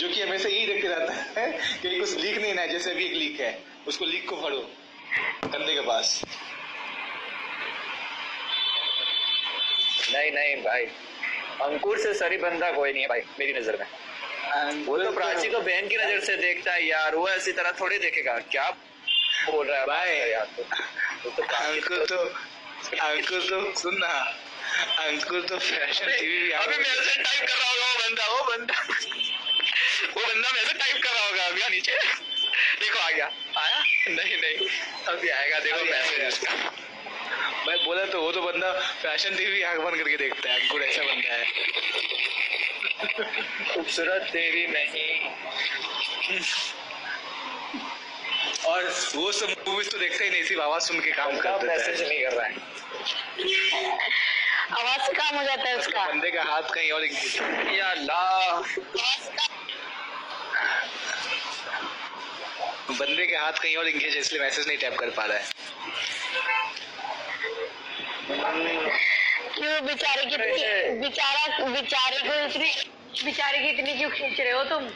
जो कि हमेशा यही देखते रहता है कि कुछ लीक नहीं ना, जैसे अभी एक लीक है, उसको लीक को भरो कंधे के पास। नहीं नहीं भाई, अंकुर से सरी बंदा कोई नहीं है भाई मेरी नजर में। वो तो प्राची को बहन की नजर से देखता है यार, वो ऐसी तरह थोड़ी देखेगा। क्या बोल रहा है भाई यार? अंकुर तो सुन ना, अंकुर तो फैशन टीवी अभी मेरे से टाइप कर रहा होगा वो बंदा मेरे से टाइप कर रहा होगा अभी नीचे। देखो आ गया, आया नहीं अभी आएगा, देखो मैसेज उसका। मैं बोला तो, वो तो बंदा फैशन टीवी आंख बंद करके देखता है। अंकुर ऐसा बंदा है। खूबसूरत देवी नहीं। और वो सब मूवीज तो देखता ही नहीं, सिर्फ आवाज सुन के काम कर देता है। मैसेज नहीं कर रहा है, आवाज से काम हो जाता है उसका। बंदे का हाथ कहीं और या अल्लाह, बंदे के हाथ कहीं और इंगेज है, इसलिए मैसेज नहीं टैप कर पा रहा है। क्यों बेचारे की इतनी क्यों खींच रहे हो तुम?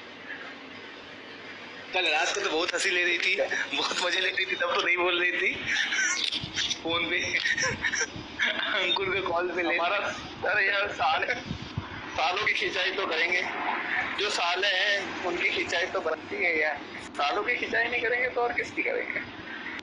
कल रात को तो बहुत हंसी ले रही थी, बहुत मजे ले रही थी, तब तो नहीं बोल रही थी फोन पे। अंकुर के कॉल पे ले। हमारा सर यार सालों की खिंचाई तो करेंगे, जो साले हैं उनकी खिंचाई तो बनती है यार। सालों की खिंचाई नहीं करेंगे तो और किसकी करेंगे?